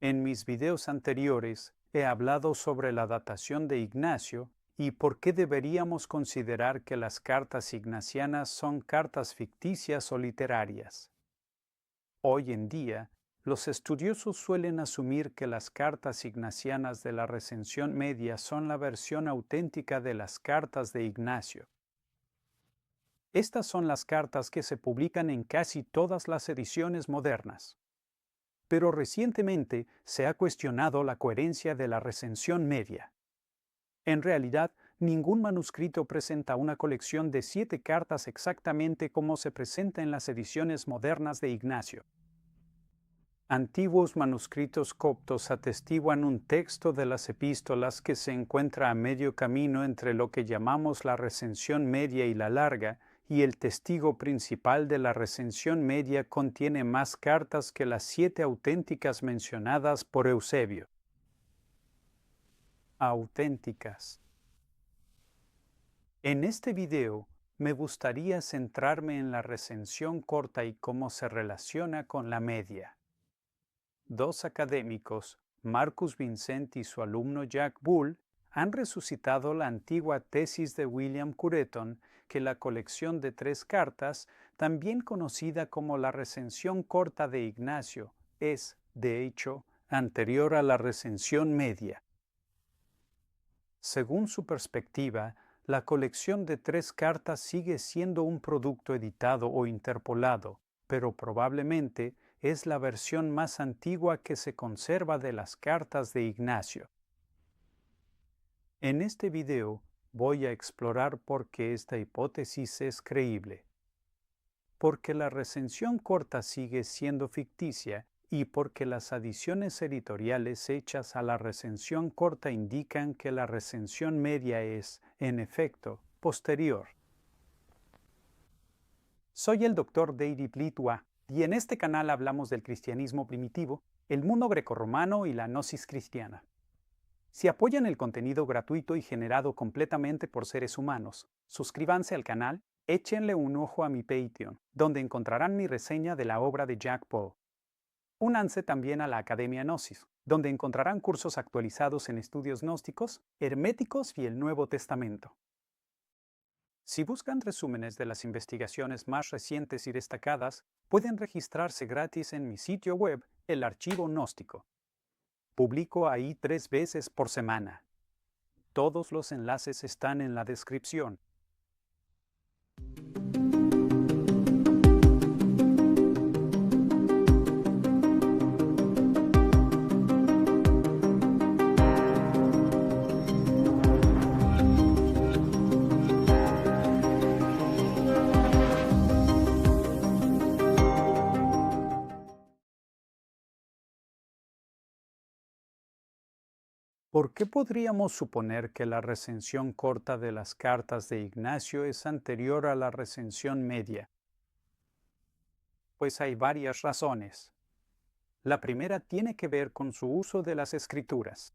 En mis videos anteriores he hablado sobre la datación de Ignacio y por qué deberíamos considerar que las cartas ignacianas son cartas ficticias o literarias. Hoy en día, los estudiosos suelen asumir que las cartas ignacianas de la Recensión Media son la versión auténtica de las cartas de Ignacio. Estas son las cartas que se publican en casi todas las ediciones modernas. Pero recientemente se ha cuestionado la coherencia de la Recensión Media. En realidad, ningún manuscrito presenta una colección de 7 cartas exactamente como se presenta en las ediciones modernas de Ignacio. Antiguos manuscritos coptos atestiguan un texto de las epístolas que se encuentra a medio camino entre lo que llamamos la Recensión Media y la Larga, y el testigo principal de la Recensión Media contiene más cartas que las 7 auténticas mencionadas por Eusebio. Auténticas. En este video me gustaría centrarme en la recensión corta y cómo se relaciona con la media. Dos académicos, Marcus Vincent y su alumno Jack Bull, han resucitado la antigua tesis de William Cureton que la colección de 3 cartas, también conocida como la recensión corta de Ignacio, es, de hecho, anterior a la recensión media. Según su perspectiva, la colección de 3 cartas sigue siendo un producto editado o interpolado, pero probablemente es la versión más antigua que se conserva de las cartas de Ignacio. En este video voy a explorar por qué esta hipótesis es creíble. Porque la recensión corta sigue siendo ficticia y porque las adiciones editoriales hechas a la recensión corta indican que la recensión media es, en efecto, posterior. Soy el Dr. David Litua y en este canal hablamos del cristianismo primitivo, el mundo grecorromano y la gnosis cristiana. Si apoyan el contenido gratuito y generado completamente por seres humanos, suscríbanse al canal, échenle un ojo a mi Patreon, donde encontrarán mi reseña de la obra de Jack Bull. Únanse también a la Academia Gnosis, donde encontrarán cursos actualizados en estudios gnósticos, herméticos y el Nuevo Testamento. Si buscan resúmenes de las investigaciones más recientes y destacadas, pueden registrarse gratis en mi sitio web, el Archivo Gnóstico. Publico ahí 3 veces por semana. Todos los enlaces están en la descripción. ¿Por qué podríamos suponer que la recensión corta de las cartas de Ignacio es anterior a la recensión media? Pues hay varias razones. La primera tiene que ver con su uso de las Escrituras.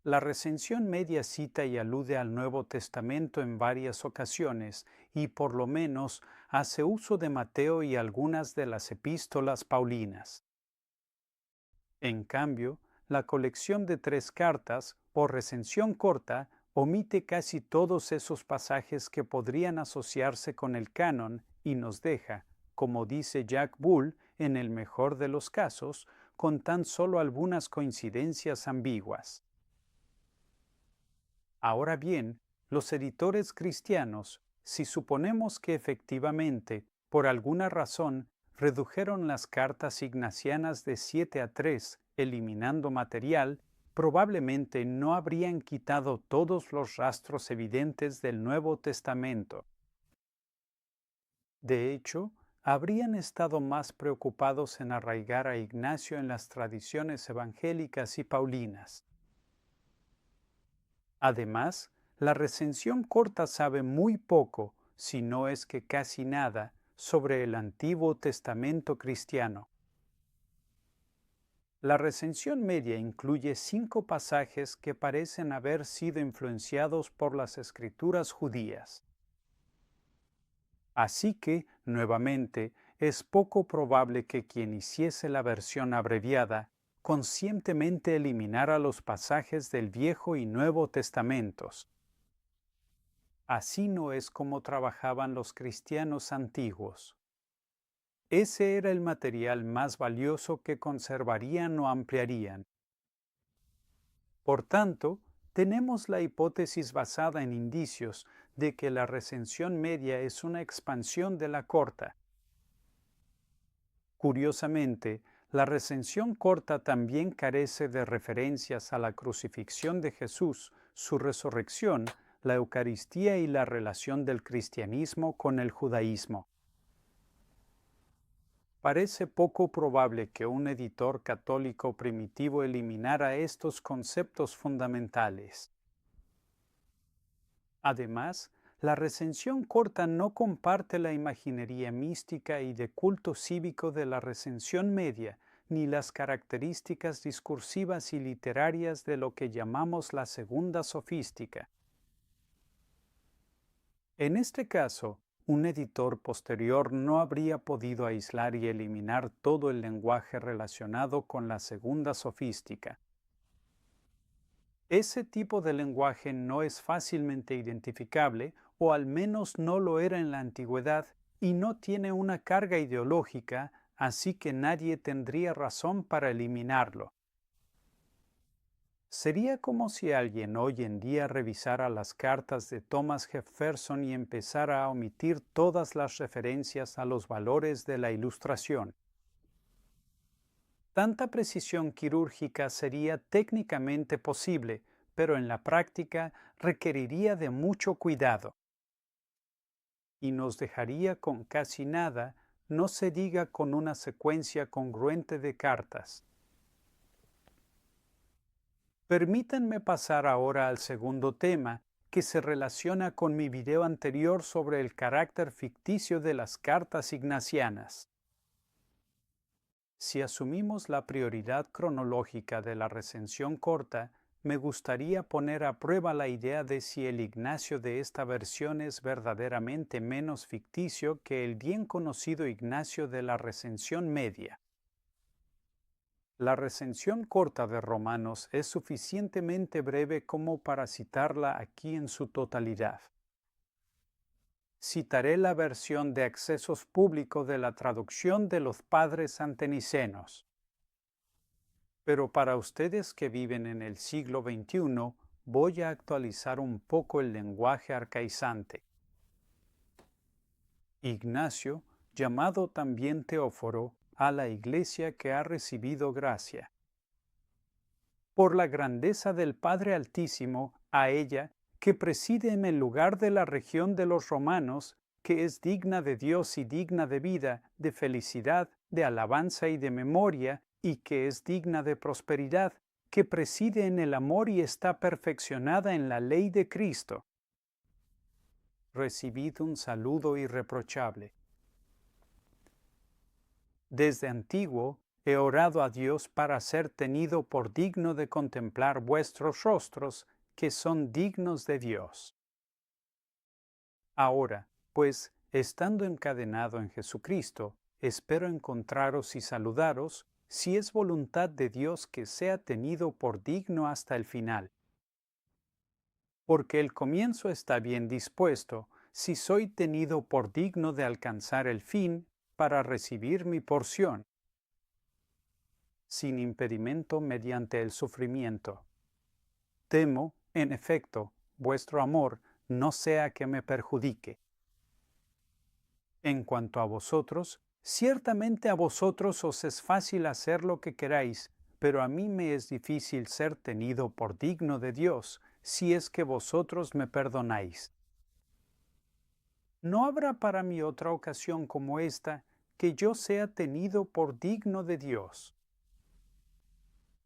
La recensión media cita y alude al Nuevo Testamento en varias ocasiones y por lo menos hace uso de Mateo y algunas de las epístolas paulinas. En cambio, la colección de 3 cartas, por recensión corta, omite casi todos esos pasajes que podrían asociarse con el canon y nos deja, como dice Jack Bull, en el mejor de los casos, con tan solo algunas coincidencias ambiguas. Ahora bien, los editores cristianos, si suponemos que efectivamente, por alguna razón, redujeron las cartas ignacianas de 7 a 3, eliminando material, probablemente no habrían quitado todos los rastros evidentes del Nuevo Testamento. De hecho, habrían estado más preocupados en arraigar a Ignacio en las tradiciones evangélicas y paulinas. Además, la recensión corta sabe muy poco, si no es que casi nada, sobre el Antiguo Testamento cristiano. La recensión media incluye 5 pasajes que parecen haber sido influenciados por las escrituras judías. Así que, nuevamente, es poco probable que quien hiciese la versión abreviada conscientemente eliminara los pasajes del Viejo y Nuevo Testamentos. Así no es como trabajaban los cristianos antiguos. Ese era el material más valioso que conservarían o ampliarían. Por tanto, tenemos la hipótesis basada en indicios de que la recensión media es una expansión de la corta. Curiosamente, la recensión corta también carece de referencias a la crucifixión de Jesús, su resurrección, la Eucaristía y la relación del cristianismo con el judaísmo. Parece poco probable que un editor católico primitivo eliminara estos conceptos fundamentales. Además, la recensión corta no comparte la imaginería mística y de culto cívico de la recensión media, ni las características discursivas y literarias de lo que llamamos la segunda sofística. En este caso, un editor posterior no habría podido aislar y eliminar todo el lenguaje relacionado con la segunda sofística. Ese tipo de lenguaje no es fácilmente identificable, o al menos no lo era en la antigüedad, y no tiene una carga ideológica, así que nadie tendría razón para eliminarlo. Sería como si alguien hoy en día revisara las cartas de Thomas Jefferson y empezara a omitir todas las referencias a los valores de la Ilustración. Tanta precisión quirúrgica sería técnicamente posible, pero en la práctica requeriría de mucho cuidado. Y nos dejaría con casi nada, no se diga con una secuencia congruente de cartas. Permítanme pasar ahora al segundo tema, que se relaciona con mi video anterior sobre el carácter ficticio de las cartas ignacianas. Si asumimos la prioridad cronológica de la recensión corta, me gustaría poner a prueba la idea de si el Ignacio de esta versión es verdaderamente menos ficticio que el bien conocido Ignacio de la recensión media. La recensión corta de Romanos es suficientemente breve como para citarla aquí en su totalidad. Citaré la versión de accesos público de la traducción de los padres antenicenos. Pero para ustedes que viven en el siglo XXI, voy a actualizar un poco el lenguaje arcaizante. Ignacio, llamado también Teóforo, a la Iglesia que ha recibido gracia. Por la grandeza del Padre Altísimo, a ella, que preside en el lugar de la región de los romanos, que es digna de Dios y digna de vida, de felicidad, de alabanza y de memoria, y que es digna de prosperidad, que preside en el amor y está perfeccionada en la ley de Cristo. Recibid un saludo irreprochable. Desde antiguo he orado a Dios para ser tenido por digno de contemplar vuestros rostros, que son dignos de Dios. Ahora, pues, estando encadenado en Jesucristo, espero encontraros y saludaros, si es voluntad de Dios que sea tenido por digno hasta el final. Porque el comienzo está bien dispuesto, si soy tenido por digno de alcanzar el fin, para recibir mi porción, sin impedimento mediante el sufrimiento. Temo, en efecto, vuestro amor no sea que me perjudique. En cuanto a vosotros, ciertamente a vosotros os es fácil hacer lo que queráis, pero a mí me es difícil ser tenido por digno de Dios, si es que vosotros me perdonáis. No habrá para mí otra ocasión como esta, que yo sea tenido por digno de Dios.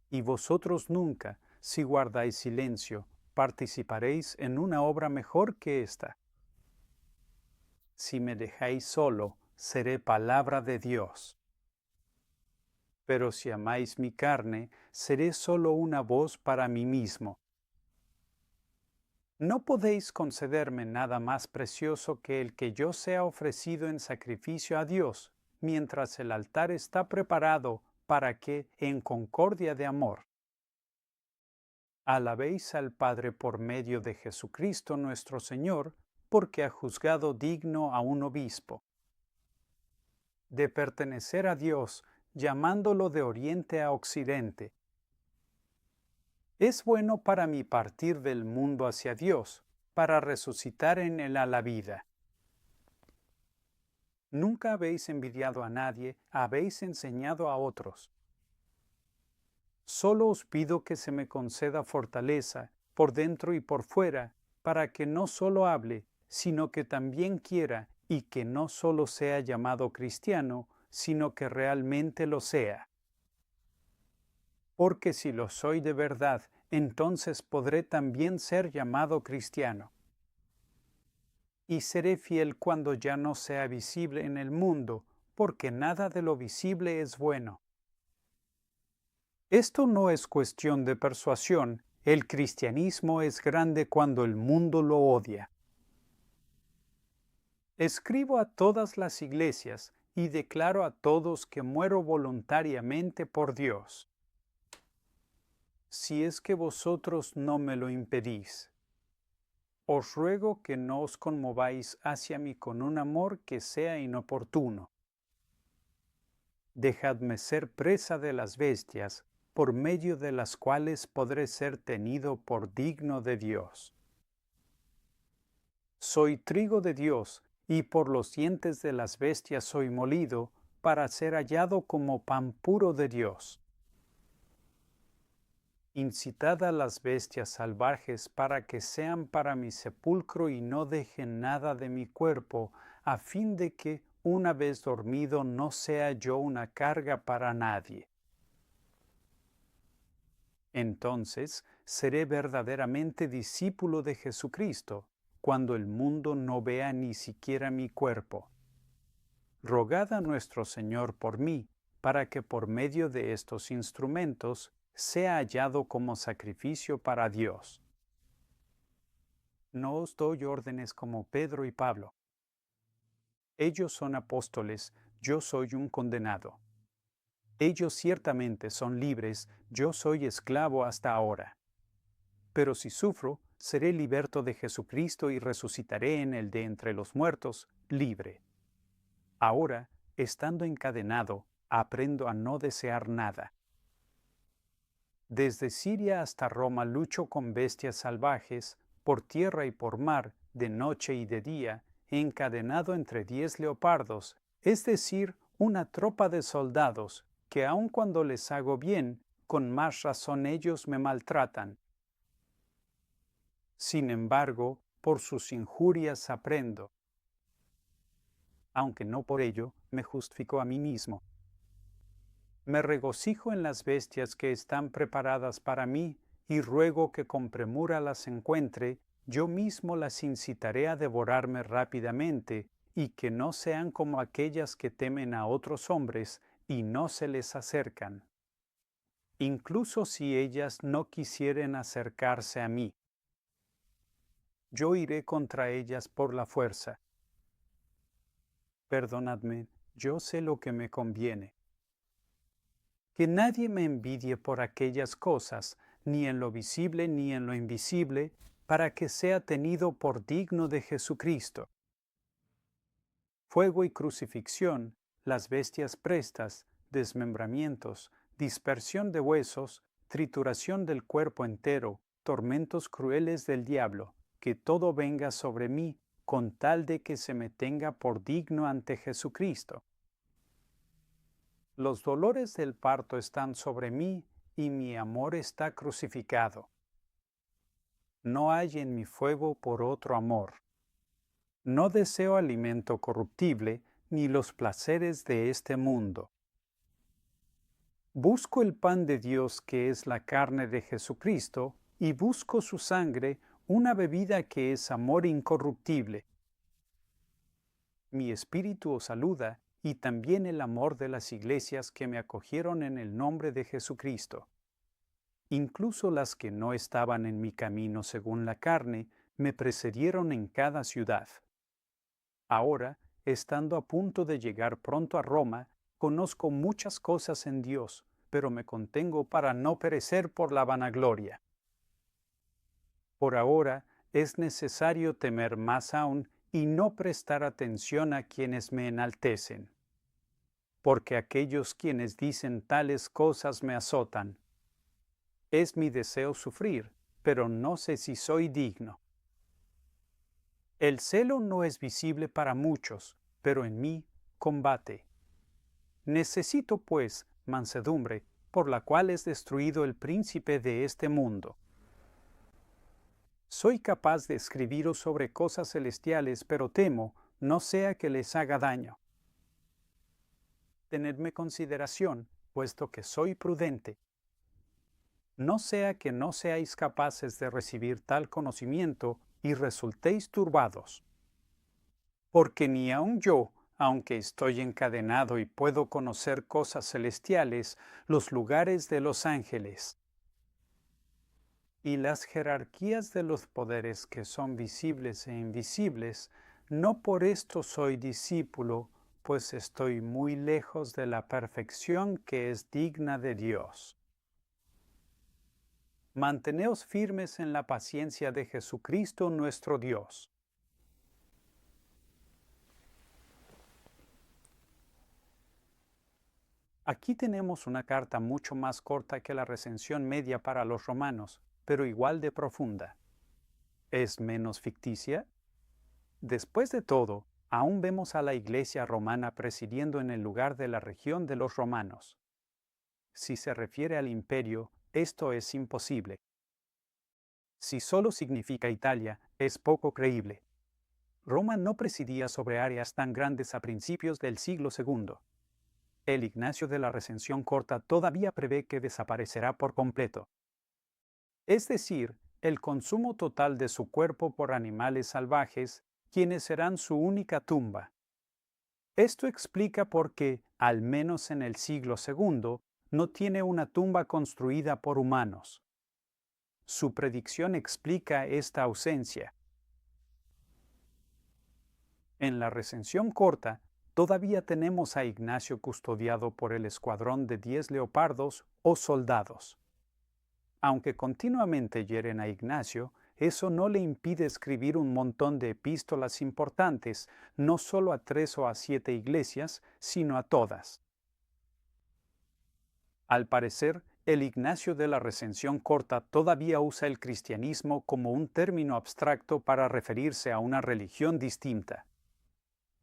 Y vosotros nunca, si guardáis silencio, participaréis en una obra mejor que esta. Si me dejáis solo, seré palabra de Dios. Pero si amáis mi carne, seré solo una voz para mí mismo. No podéis concederme nada más precioso que el que yo sea ofrecido en sacrificio a Dios, mientras el altar está preparado para que, en concordia de amor, alabéis al Padre por medio de Jesucristo nuestro Señor, porque ha juzgado digno a un obispo, de pertenecer a Dios, llamándolo de oriente a occidente. Es bueno para mí partir del mundo hacia Dios, para resucitar en él a la vida. Nunca habéis envidiado a nadie, habéis enseñado a otros. Solo os pido que se me conceda fortaleza, por dentro y por fuera, para que no solo hable, sino que también quiera, y que no solo sea llamado cristiano, sino que realmente lo sea. Porque si lo soy de verdad, entonces podré también ser llamado cristiano. Y seré fiel cuando ya no sea visible en el mundo, porque nada de lo visible es bueno. Esto no es cuestión de persuasión, el cristianismo es grande cuando el mundo lo odia. Escribo a todas las iglesias y declaro a todos que muero voluntariamente por Dios, si es que vosotros no me lo impedís. Os ruego que no os conmováis hacia mí con un amor que sea inoportuno. Dejadme ser presa de las bestias, por medio de las cuales podré ser tenido por digno de Dios. Soy trigo de Dios, y por los dientes de las bestias soy molido, para ser hallado como pan puro de Dios. Incitad a las bestias salvajes para que sean para mi sepulcro y no dejen nada de mi cuerpo, a fin de que, una vez dormido, no sea yo una carga para nadie. Entonces seré verdaderamente discípulo de Jesucristo, cuando el mundo no vea ni siquiera mi cuerpo. Rogad a nuestro Señor por mí, para que por medio de estos instrumentos sea hallado como sacrificio para Dios. No os doy órdenes como Pedro y Pablo. Ellos son apóstoles, yo soy un condenado. Ellos ciertamente son libres, yo soy esclavo hasta ahora. Pero si sufro, seré liberto de Jesucristo y resucitaré en el de entre los muertos, libre. Ahora, estando encadenado, aprendo a no desear nada. Desde Siria hasta Roma lucho con bestias salvajes, por tierra y por mar, de noche y de día, encadenado entre 10 leopardos, es decir, una tropa de soldados, que aun cuando les hago bien, con más razón ellos me maltratan. Sin embargo, por sus injurias aprendo, aunque no por ello me justifico a mí mismo. Me regocijo en las bestias que están preparadas para mí, y ruego que con premura las encuentre, yo mismo las incitaré a devorarme rápidamente, y que no sean como aquellas que temen a otros hombres y no se les acercan, incluso si ellas no quisieren acercarse a mí. Yo iré contra ellas por la fuerza. Perdonadme, yo sé lo que me conviene. Que nadie me envidie por aquellas cosas, ni en lo visible ni en lo invisible, para que sea tenido por digno de Jesucristo. Fuego y crucifixión, las bestias prestas, desmembramientos, dispersión de huesos, trituración del cuerpo entero, tormentos crueles del diablo, que todo venga sobre mí, con tal de que se me tenga por digno ante Jesucristo. Los dolores del parto están sobre mí, y mi amor está crucificado. No hay en mi fuego por otro amor. No deseo alimento corruptible, ni los placeres de este mundo. Busco el pan de Dios que es la carne de Jesucristo, y busco su sangre, una bebida que es amor incorruptible. Mi espíritu os saluda, y también el amor de las iglesias que me acogieron en el nombre de Jesucristo. Incluso las que no estaban en mi camino según la carne, me precedieron en cada ciudad. Ahora, estando a punto de llegar pronto a Roma, Conozco muchas cosas en Dios, pero me contengo para no perecer por la vanagloria. Por ahora es necesario temer más aún y no prestar atención a quienes me enaltecen, porque aquellos quienes dicen tales cosas me azotan. Es mi deseo sufrir, pero no sé si soy digno. El celo no es visible para muchos, pero en mí combate. Necesito, pues, mansedumbre, por la cual es destruido el príncipe de este mundo. Soy capaz de escribiros sobre cosas celestiales, pero temo no sea que les haga daño. Tenedme consideración, puesto que soy prudente. No sea que no seáis capaces de recibir tal conocimiento y resultéis turbados. Porque ni aun yo, aunque estoy encadenado y puedo conocer cosas celestiales, los lugares de los ángeles y las jerarquías de los poderes que son visibles e invisibles, no por esto soy discípulo, pues estoy muy lejos de la perfección que es digna de Dios. Manteneos firmes en la paciencia de Jesucristo nuestro Dios. Aquí tenemos una carta mucho más corta que la recensión media para los romanos, pero igual de profunda. ¿Es menos ficticia? Después de todo, aún vemos a la Iglesia romana presidiendo en el lugar de la región de los romanos. Si se refiere al imperio, esto es imposible. Si solo significa Italia, es poco creíble. Roma no presidía sobre áreas tan grandes a principios del siglo II. El Ignacio de la Recensión Corta todavía prevé que desaparecerá por completo. Es decir, el consumo total de su cuerpo por animales salvajes, quienes serán su única tumba. Esto explica por qué, al menos en el siglo II, no tiene una tumba construida por humanos. Su predicción explica esta ausencia. En la Recensión Corta, todavía tenemos a Ignacio custodiado por el escuadrón de 10 leopardos o soldados. Aunque continuamente hieren a Ignacio, eso no le impide escribir un montón de epístolas importantes, no solo a 3 o a 7 iglesias, sino a todas. Al parecer, el Ignacio de la Recensión Corta todavía usa el cristianismo como un término abstracto para referirse a una religión distinta.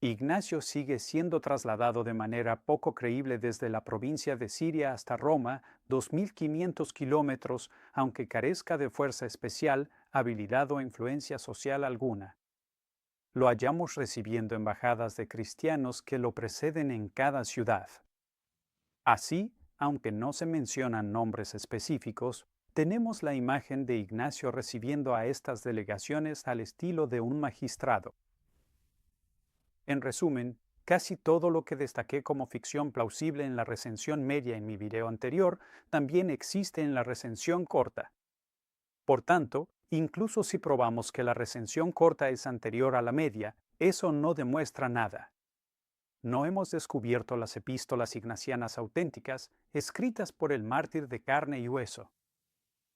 Ignacio sigue siendo trasladado de manera poco creíble desde la provincia de Siria hasta Roma, 2.500 kilómetros, aunque carezca de fuerza especial, habilidad o influencia social alguna. Lo hallamos recibiendo embajadas de cristianos que lo preceden en cada ciudad. Así, aunque no se mencionan nombres específicos, tenemos la imagen de Ignacio recibiendo a estas delegaciones al estilo de un magistrado. En resumen, casi todo lo que destaqué como ficción plausible en la recensión media en mi video anterior también existe en la recensión corta. Por tanto, incluso si probamos que la recensión corta es anterior a la media, eso no demuestra nada. No hemos descubierto las epístolas ignacianas auténticas escritas por el mártir de carne y hueso.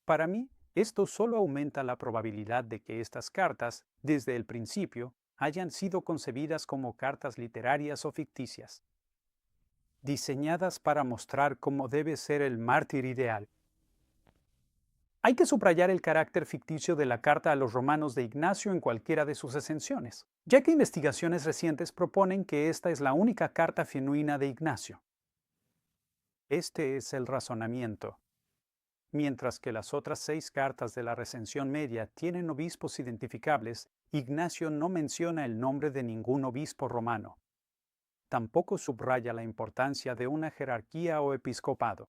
Para mí, esto solo aumenta la probabilidad de que estas cartas, desde el principio, hayan sido concebidas como cartas literarias o ficticias, diseñadas para mostrar cómo debe ser el mártir ideal. Hay que subrayar el carácter ficticio de la carta a los romanos de Ignacio en cualquiera de sus ascensiones, ya que investigaciones recientes proponen que esta es la única carta genuina de Ignacio. Este es el razonamiento. Mientras que las otras 6 cartas de la recensión media tienen obispos identificables, Ignacio no menciona el nombre de ningún obispo romano. Tampoco subraya la importancia de una jerarquía o episcopado.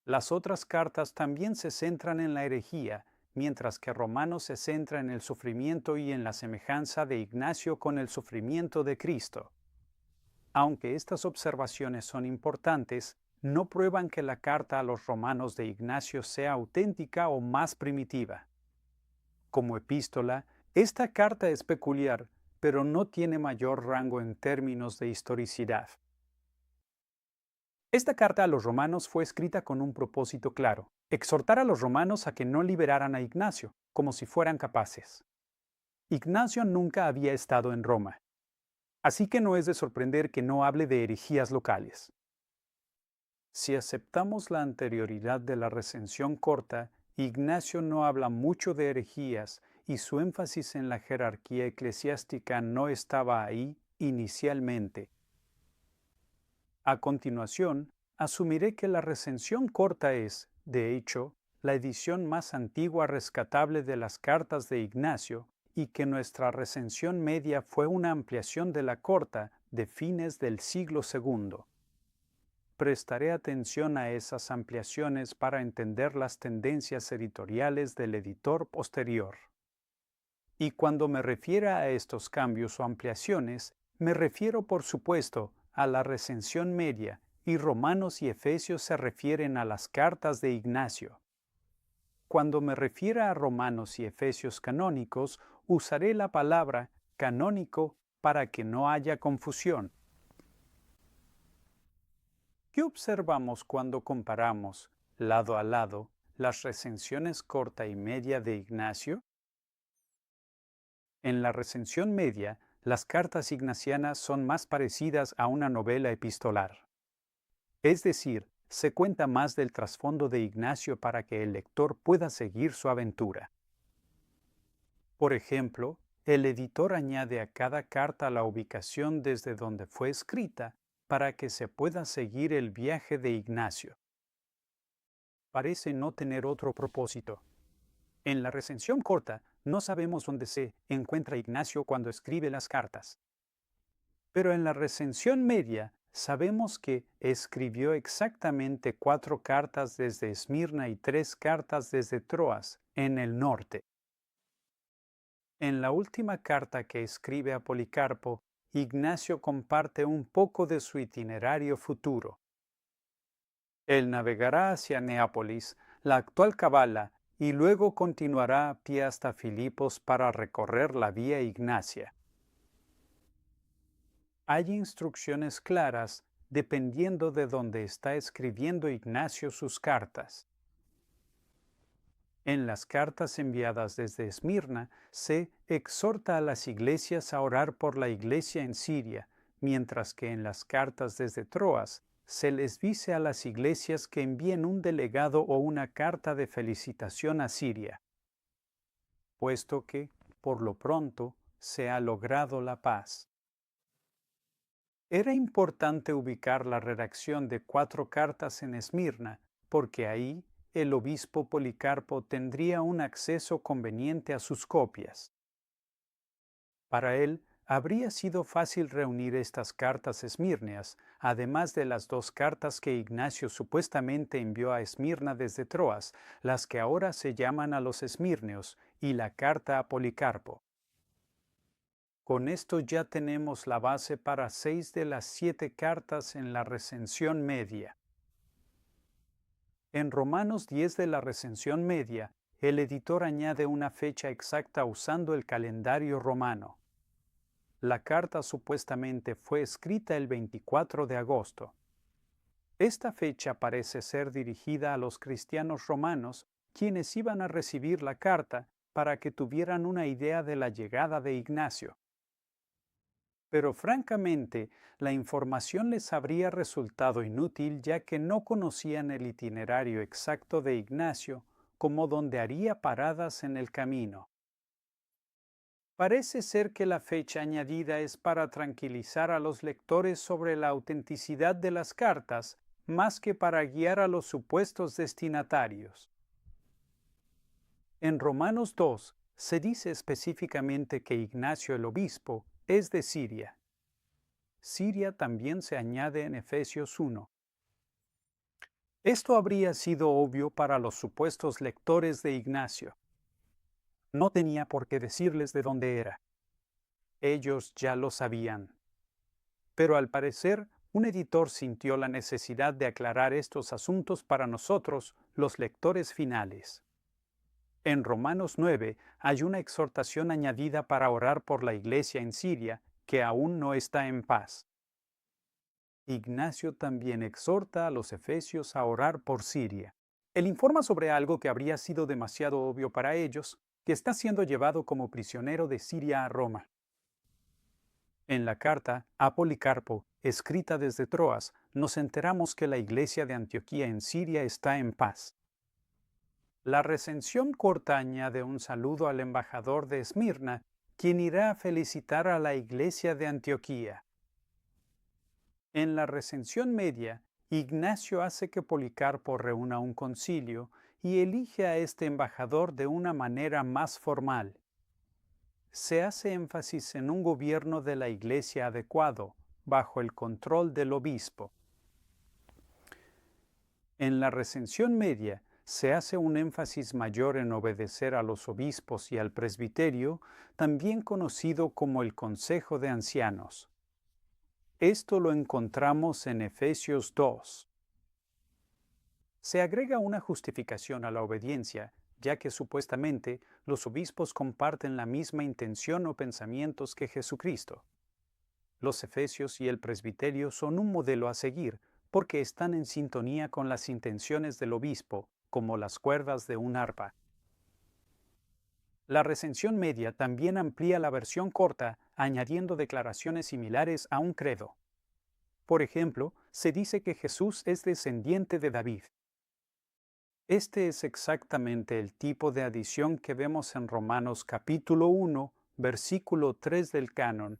Las otras cartas también se centran en la herejía, mientras que Romanos se centra en el sufrimiento y en la semejanza de Ignacio con el sufrimiento de Cristo. Aunque estas observaciones son importantes, no prueban que la carta a los romanos de Ignacio sea auténtica o más primitiva. Como epístola, esta carta es peculiar, pero no tiene mayor rango en términos de historicidad. Esta carta a los romanos fue escrita con un propósito claro: exhortar a los romanos a que no liberaran a Ignacio, como si fueran capaces. Ignacio nunca había estado en Roma, así que no es de sorprender que no hable de herejías locales. Si aceptamos la anterioridad de la recensión corta, Ignacio no habla mucho de herejías y su énfasis en la jerarquía eclesiástica no estaba ahí inicialmente. A continuación, asumiré que la recensión corta es, de hecho, la edición más antigua rescatable de las cartas de Ignacio y que nuestra recensión media fue una ampliación de la corta de fines del siglo II. Prestaré atención a esas ampliaciones para entender las tendencias editoriales del editor posterior. Y cuando me refiera a estos cambios o ampliaciones, me refiero por supuesto a la recensión media, y Romanos y Efesios se refieren a las cartas de Ignacio. Cuando me refiera a Romanos y Efesios canónicos, usaré la palabra canónico para que no haya confusión. ¿Qué observamos cuando comparamos, lado a lado, las recensiones corta y media de Ignacio? En la recensión media, las cartas ignacianas son más parecidas a una novela epistolar. Es decir, se cuenta más del trasfondo de Ignacio para que el lector pueda seguir su aventura. Por ejemplo, el editor añade a cada carta la ubicación desde donde fue escrita para que se pueda seguir el viaje de Ignacio. Parece no tener otro propósito. En la recensión corta, no sabemos dónde se encuentra Ignacio cuando escribe las cartas. Pero en la recensión media, sabemos que escribió exactamente 4 cartas desde Esmirna y 3 cartas desde Troas, en el norte. En la última carta que escribe a Policarpo, Ignacio comparte un poco de su itinerario futuro. Él navegará hacia Neápolis, la actual Cabala, y luego continuará a pie hasta Filipos para recorrer la Vía Ignacia. Hay instrucciones claras dependiendo de dónde está escribiendo Ignacio sus cartas. En las cartas enviadas desde Esmirna se exhorta a las iglesias a orar por la iglesia en Siria, mientras que en las cartas desde Troas se les dice a las iglesias que envíen un delegado o una carta de felicitación a Siria, puesto que, por lo pronto, se ha logrado la paz. Era importante ubicar la redacción de 4 cartas en Esmirna, porque ahí el obispo Policarpo tendría un acceso conveniente a sus copias. Para él, habría sido fácil reunir estas cartas esmirneas, además de las 2 cartas que Ignacio supuestamente envió a Esmirna desde Troas, las que ahora se llaman a los esmirneos, y la carta a Policarpo. Con esto ya tenemos la base para 6 de las 7 cartas en la recensión media. En Romanos 10 de la recensión media, el editor añade una fecha exacta usando el calendario romano. La carta supuestamente fue escrita el 24 de agosto. Esta fecha parece ser dirigida a los cristianos romanos, quienes iban a recibir la carta para que tuvieran una idea de la llegada de Ignacio. Pero francamente, la información les habría resultado inútil ya que no conocían el itinerario exacto de Ignacio como donde haría paradas en el camino. Parece ser que la fecha añadida es para tranquilizar a los lectores sobre la autenticidad de las cartas, más que para guiar a los supuestos destinatarios. En Romanos 2 se dice específicamente que Ignacio el obispo es de Siria. Siria también se añade en Efesios 1. Esto habría sido obvio para los supuestos lectores de Ignacio. No tenía por qué decirles de dónde era. Ellos ya lo sabían. Pero al parecer, un editor sintió la necesidad de aclarar estos asuntos para nosotros, los lectores finales. En Romanos 9 hay una exhortación añadida para orar por la iglesia en Siria, que aún no está en paz. Ignacio también exhorta a los efesios a orar por Siria. Él informa sobre algo que habría sido demasiado obvio para ellos, que está siendo llevado como prisionero de Siria a Roma. En la carta a Policarpo, escrita desde Troas, nos enteramos que la iglesia de Antioquía en Siria está en paz. La recensión corta añade un saludo al embajador de Esmirna, quien irá a felicitar a la iglesia de Antioquía. En la recensión media, Ignacio hace que Policarpo reúna un concilio y elige a este embajador de una manera más formal. Se hace énfasis en un gobierno de la iglesia adecuado, bajo el control del obispo. En la recensión media, se hace un énfasis mayor en obedecer a los obispos y al presbiterio, también conocido como el Consejo de Ancianos. Esto lo encontramos en Efesios 2. Se agrega una justificación a la obediencia, ya que supuestamente los obispos comparten la misma intención o pensamientos que Jesucristo. Los efesios y el presbiterio son un modelo a seguir, porque están en sintonía con las intenciones del obispo, como las cuerdas de un arpa. La recensión media también amplía la versión corta, añadiendo declaraciones similares a un credo. Por ejemplo, se dice que Jesús es descendiente de David. Este es exactamente el tipo de adición que vemos en Romanos capítulo 1, versículo 3 del canon.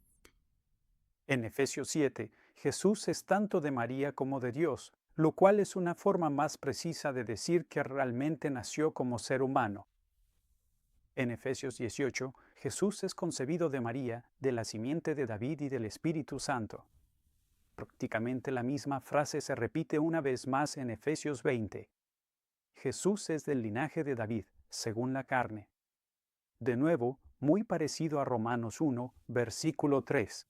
En Efesios 7, Jesús es tanto de María como de Dios, lo cual es una forma más precisa de decir que realmente nació como ser humano. En Efesios 18, Jesús es concebido de María, de la simiente de David y del Espíritu Santo. Prácticamente la misma frase se repite una vez más en Efesios 20. Jesús es del linaje de David, según la carne. De nuevo, muy parecido a Romanos 1, versículo 3.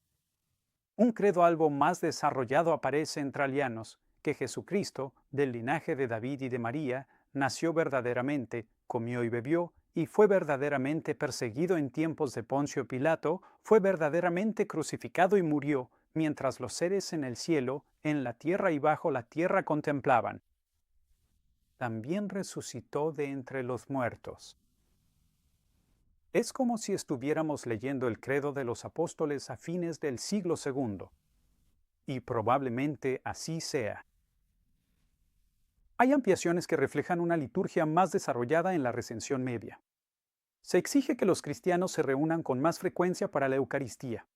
Un credo algo más desarrollado aparece en Traianos, que Jesucristo, del linaje de David y de María, nació verdaderamente, comió y bebió, y fue verdaderamente perseguido en tiempos de Poncio Pilato, fue verdaderamente crucificado y murió, mientras los seres en el cielo, en la tierra y bajo la tierra contemplaban. También resucitó de entre los muertos. Es como si estuviéramos leyendo el credo de los apóstoles a fines del siglo II. Y probablemente así sea. Hay ampliaciones que reflejan una liturgia más desarrollada en la recensión media. Se exige que los cristianos se reúnan con más frecuencia para la Eucaristía.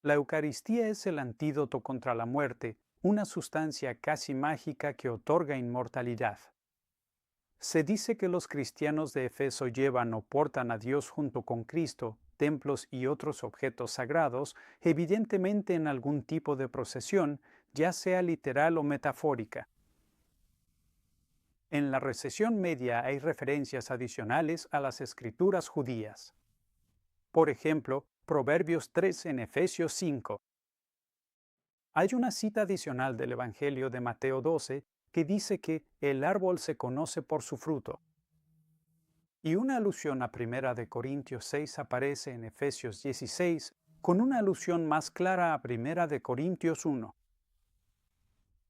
La Eucaristía es el antídoto contra la muerte, una sustancia casi mágica que otorga inmortalidad. Se dice que los cristianos de Efeso llevan o portan a Dios junto con Cristo, templos y otros objetos sagrados, evidentemente en algún tipo de procesión, ya sea literal o metafórica. En la recesión media hay referencias adicionales a las escrituras judías. Por ejemplo, Proverbios 3 en Efesios 5. Hay una cita adicional del Evangelio de Mateo 12 que dice que el árbol se conoce por su fruto. Y una alusión a 1 de Corintios 6 aparece en Efesios 16 con una alusión más clara a 1 de Corintios 1.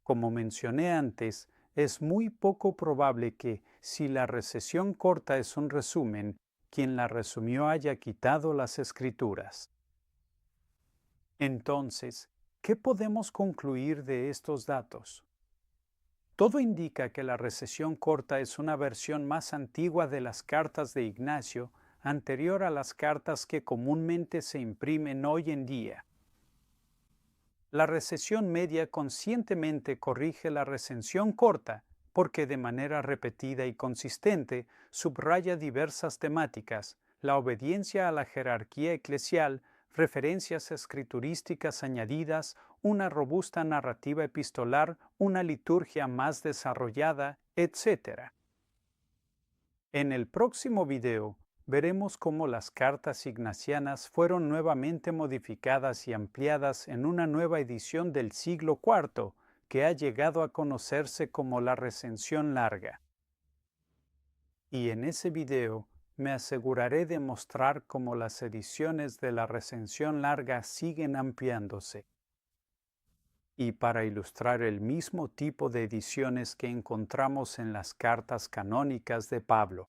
Como mencioné antes, es muy poco probable que, si la recesión corta es un resumen, quien la resumió haya quitado las escrituras. Entonces, ¿qué podemos concluir de estos datos? Todo indica que la recesión corta es una versión más antigua de las cartas de Ignacio, anterior a las cartas que comúnmente se imprimen hoy en día. La recesión media conscientemente corrige la recensión corta porque de manera repetida y consistente subraya diversas temáticas, la obediencia a la jerarquía eclesial, referencias escriturísticas añadidas, una robusta narrativa epistolar, una liturgia más desarrollada, etc. En el próximo video veremos cómo las cartas ignacianas fueron nuevamente modificadas y ampliadas en una nueva edición del siglo IV, que ha llegado a conocerse como la Recensión Larga. Y en ese video me aseguraré de mostrar cómo las ediciones de la Recensión Larga siguen ampliándose. y para ilustrar el mismo tipo de ediciones que encontramos en las cartas canónicas de Pablo.